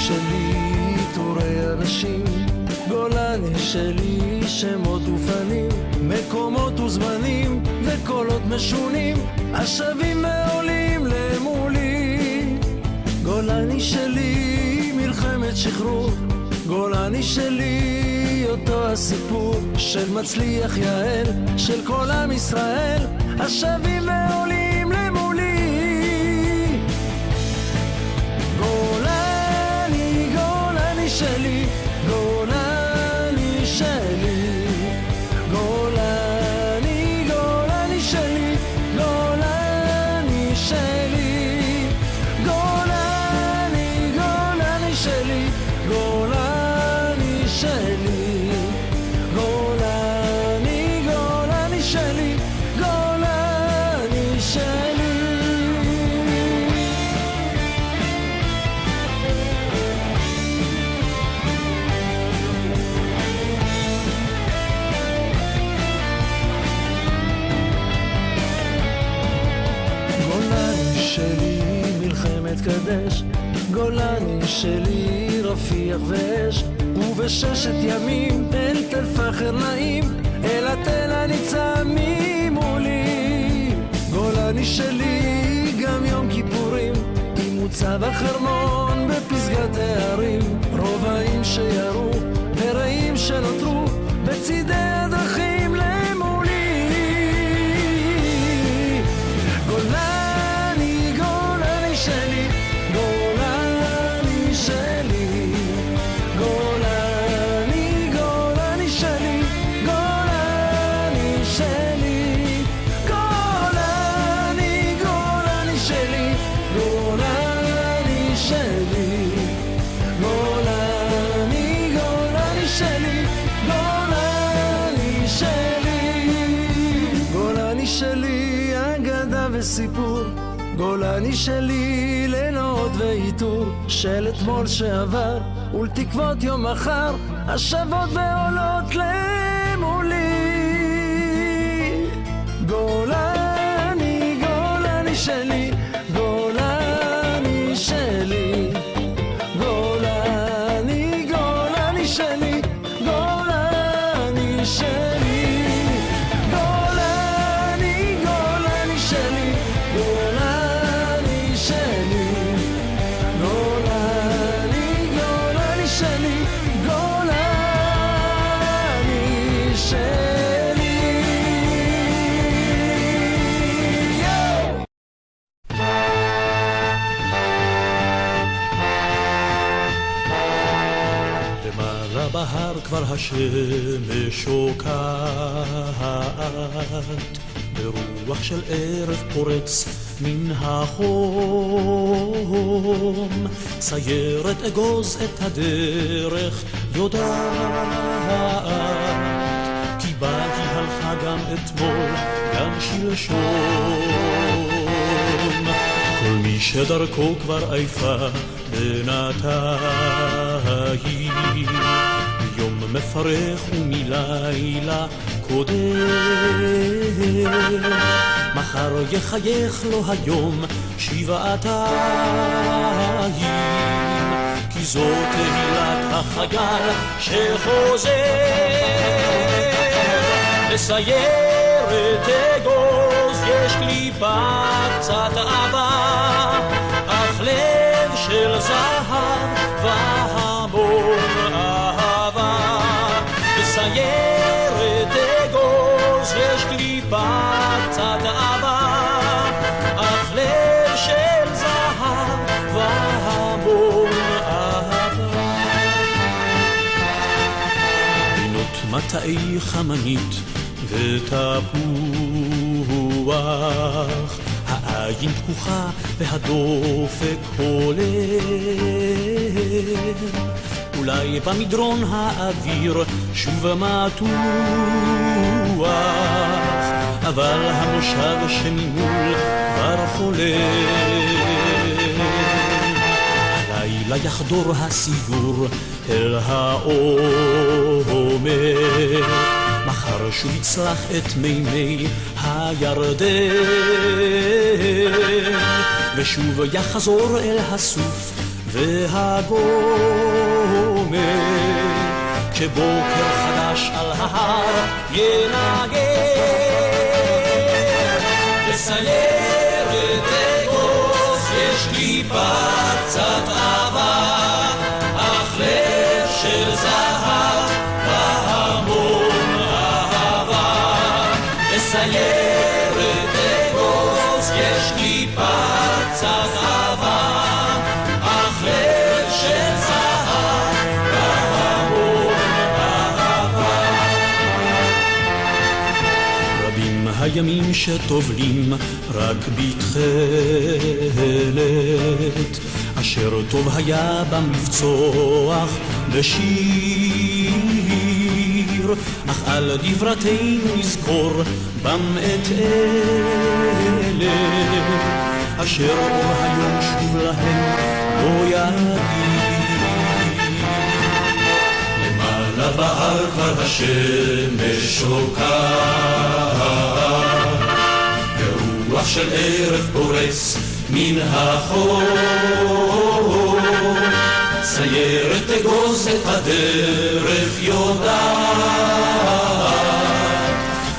שלי תורי אנשים, גולני שלי שמות ופנים, מקומות וזמנים וקולות משונים, השבים ועולים למולי. גולני שלי מלחמת שחרור, גולני שלי אותו הסיפור של מצליח יעל, של כל עם ישראל, השבים ועולים למולי. גולני, גולני שלי, גולני שלי, גולני, גולני שלי, גולני שלי, גולני, גולני שלי, גולני שלי, גולני, גולני שלי, גולני שלי. גולני שלי מלחמת קדש, גולני שלי רפיח ואש, ובששת ימים אל תל פחר נעים, אל התל הניצב ממולי. גולני שלי גם יום כיפורים, עם מוצב החרמון בפסגת הערים, רובעים שירו ורעים שנותרו בצידי הדרכים למולי. גולני, גולני שלי, גולני שלי, גולני, גולני שלי, גולני שלי, גולני, גולני שלי, גולני שלי, גולני, גולני שלי, גולני שלי, גולני שלי אגדה וסיפור, גולני שלי לילות ועיטור של אתמול שעבר ולתקוות יום מחר, השבות ועולות למולי. גולני, גולני שלי, גולני שלי, גולני, גולני שלי, גולני שלי, גולני, גולני שלי, גולני שלי, גולני, גולני שלי, גולני שלי. למעלה בהר כבר השמש שוקעת, ברוח של ערב פורץ מן החום, סיירת אגוז את הדרך יודעת, כי בה היא הלכה גם אתמול גם שלשום. כל מי שדרכו כבר עייפה בינתיים, מיום מפרך ומלילה קודם, מחר יחייך לו היום שבעתיים, כי זאת תהילת החייל שחוזר. בסיירת אגוז יש קליפה קצת עבה, אך לב של זהב והמון אהבה. בסיירת אגוז יש קליפה קצת עבה, אך לב של זהב והמון אהבה. בינות מטעי חמנית ותפוח, העין פקוחה והדופק הולך, אולי במדרון האוויר שוב מתוח, אבל המושב שממול כבר חולף. הלילה יחדור הסיור אל העומר, מחר שוב יצלח את מימי הירדן, ושוב יחזור אל הסוף והגומר כשבוקר חדש על ההר ינגן בסיירת אגוז יש קליפת קצת אהבה אך לב של זהב והמון אהבה בסיירת אגוז יש קליפת קצת אהבה אך לב של זהב והמון אהבה רבים הימים שטובלים רק בתכלת אשר טוב היה במבצוח בשיר אך על דברתנו נזכור בם את אלה אשר אור היום שוב להם לא יגיד למעלה בהר כבר השמש שוקעת ברוח של ערב פורץ מן החור סיירת אגוז את הדרך יודעת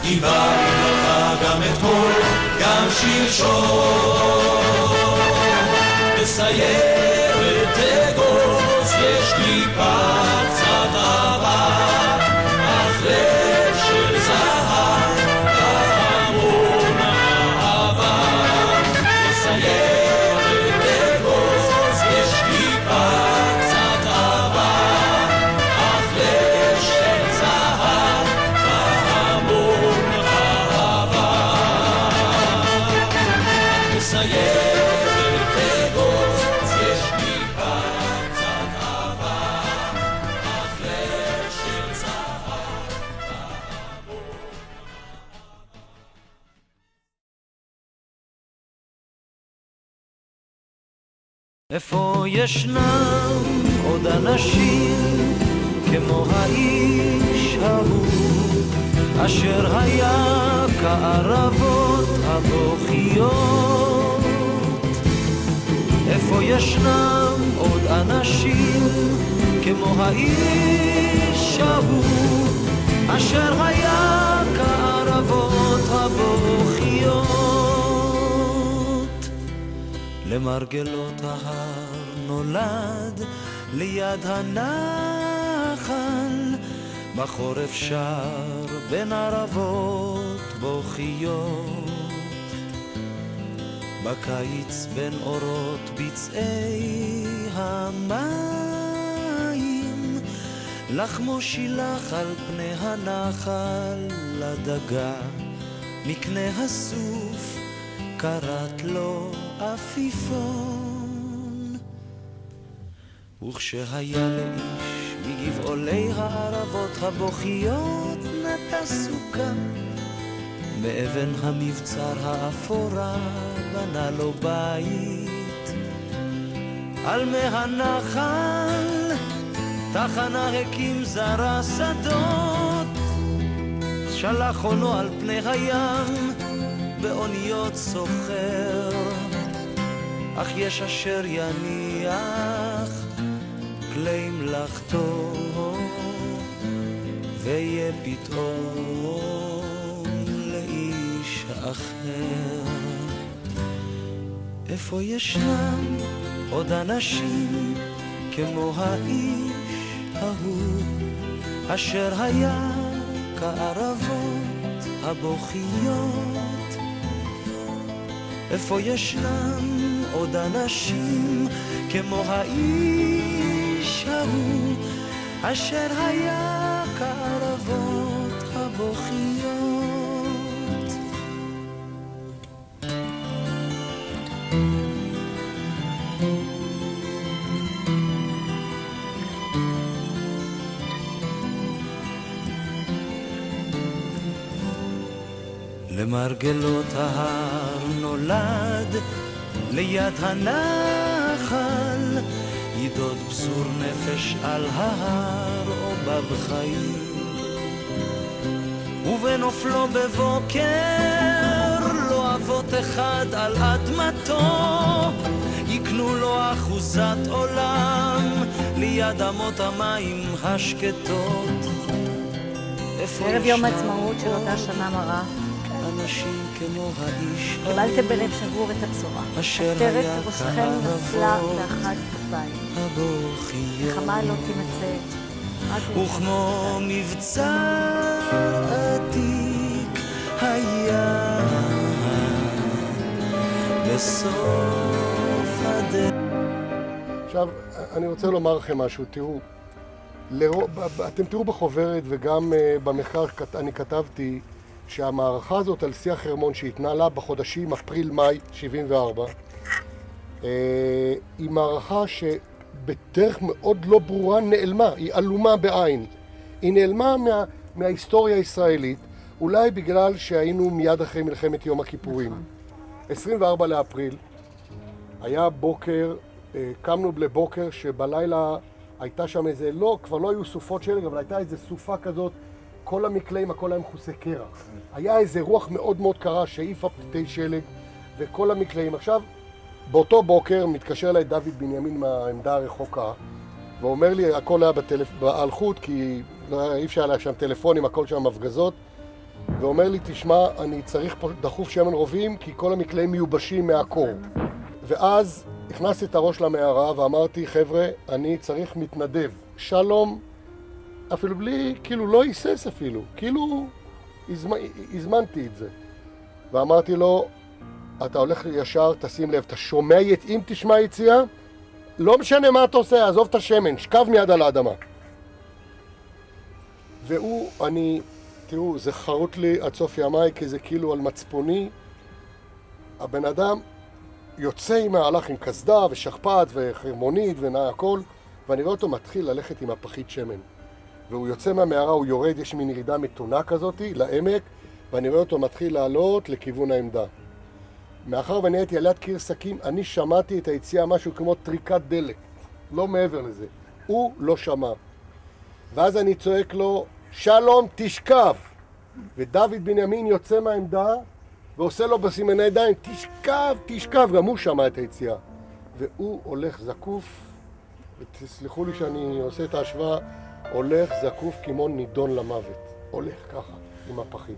דיברנו לך גם אתמול גם שלשום בסיירת אגוז יש קליפת קצת אהבה אך לב של זהב והמון אהבה בסיירת אגוז יש קליפת קצת אהבה אך לב של זהב והמון אהבה בסיירת אגוז יש קליפת קצת אהבה אך לב של זהב איפה ישנם עוד אנשים כמו האיש ההוא אשר היה כערבות הבוכיות איפה ישנם עוד אנשים כמו האיש ההוא אשר היה כערבות הבוכיות למרגלות ההר נולד ליד הנחל בחורף שר בין ערבות בוכיות בקיץ בין אורות בצעי המים לחמו שילח על פני הנחל לדגה מקנה הסוף קראת לו עפיפון וכשהיה לאיש מגבעולי הערבות הבוכיות נטע סוכה מאבן המבצר האפורה בנה לו בית על מי הנחל תחנה הקים זרע שדות שלח עונו על פני הים באוניות סוחר אך יש אשר יניח כלי מלאכתו ויהיה פתאום לאיש אחר איפה ישנם עוד אנשים כמו האיש ההוא אשר היה כערבות הבוכיות איפה ישנם עוד אנשים כמו האיש ההוא אשר היה כערבות הבוכיות למרגלות ההר נולד ליד הנחל ידוד בזור נפש על ההר או בבחיים ובנופלו בבוקר לא אבות אחד על אדמתו יקנו לו אחוזת עולם ליד אמות המים השקטות. ערב יום העצמאות של אותה שנה מרה, אנשים כמו האיש קיבלתם בלב שבור את הבשורה. עטרת ראשכם נפלה באחת כפיים. נחמה לא תימצא. וכמו מבצע עתיק היה בסוף הדרך. עכשיו, אני רוצה לומר לכם משהו, תראו, אתם תראו בחוברת וגם במחקר אני כתבתי שהמערכה הזאת על שיא החרמון שהתנהלה בחודשים אפריל-מאי 74 היא מערכה שבדרך מאוד לא ברורה נעלמה, היא עלומה בעין. היא נעלמה מההיסטוריה הישראלית, אולי בגלל שהיינו מיד אחרי מלחמת יום הכיפורים. 24 לאפריל היה בוקר, קמנו לבוקר שבלילה הייתה שם איזה, כבר לא היו סופות שלג, אבל הייתה איזה סופה כזאת, כל המקלעים, הכל היה מכוסה קרח. היה איזה רוח מאוד מאוד קרה שהעיפה פתיתי שלג וכל המקלעים. עכשיו, באותו בוקר מתקשר אליי דוד בנימין מהעמדה הרחוקה, ואומר לי, הכל היה על חוט, כי אי אפשר היה שם טלפונים, הכל שם מפגזות, ואומר לי, תשמע, אני צריך פה דחוף שמן רובים, כי כל המקלעים מיובשים מהקור. ואז הכנסתי את הראש למערה ואמרתי, חבר'ה, אני צריך מתנדב. שלום, אפילו בלי, כאילו לא היסס אפילו, כאילו הזמנתי את זה. ואמרתי לו, אתה הולך ישר, תשים לב, אתה שומע, אם תשמע יציאה, לא משנה מה אתה עושה, עזוב את השמן, שקב מיד על האדמה. תראו, זה חרוט לי עד סוף ימיי, כי זה כאילו על מצפוני. הבן אדם יוצא עם ההלך עם כסדה ושכפת וחרמונית הכל, ואני רואה אותו מתחיל ללכת עם הפחית שמן. והוא יוצא מהמערה, הוא יורד, יש מין ירידה מתונה כזאת לעמק, ואני רואה אותו מתחיל לעלות לכיוון העמדה. מאחר ואני הייתי על יד קיר סכין, אני שמעתי את היציאה משהו כמו טריקת דלק, לא מעבר לזה. הוא לא שמע. ואז אני צועק לו, שלום, תשכב. ודוד בנימין יוצא מהעמדה ועושה לו בסימני ידיים, תשכב, גם הוא שמע את היציאה. והוא הולך זקוף, ותסלחו לי שאני עושה את ההשוואה, הולך זקוף כמו נידון למוות. הולך ככה, עם הפחית.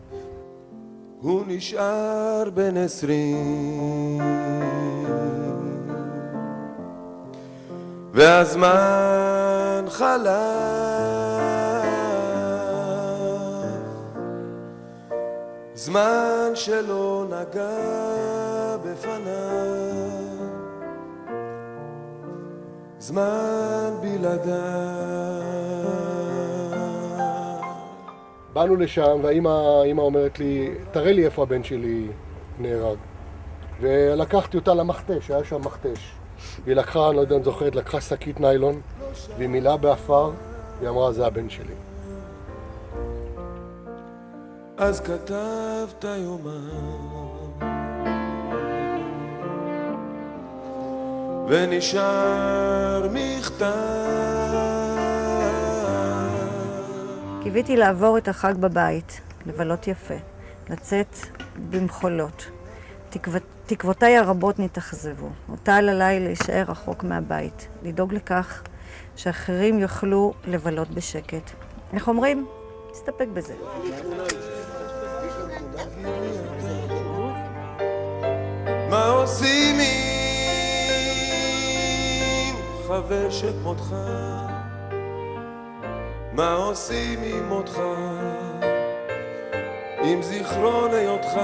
הוא נשאר בן 20 והזמן חלף, זמן שלא נגע בפניו, זמן בלעדיו. באנו לשם והאמא אומרת לי, תראה לי איפה הבן שלי נהרג. ולקחתי אותה למכתש, היה שם מכתש. והיא לקחה, אני לא יודע אם זוכרת, לקחה שקית ניילון, והיא מילאה באפר, והיא אמרה, זה הבן שלי. אז כתבת יומן ונשאר מכתב. קיוויתי לעבור את החג בבית, לבלות יפה, לצאת במחולות. תקוותיי הרבות נתאכזבו. הוטל עליי להישאר רחוק מהבית, לדאוג לכך שאחרים יוכלו לבלות בשקט. איך אומרים? תסתפק בזה. מה עושים עם חבר שכמותך? מה עושים עם מותך? עם זיכרון היותך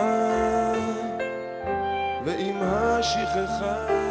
ועם השכחה?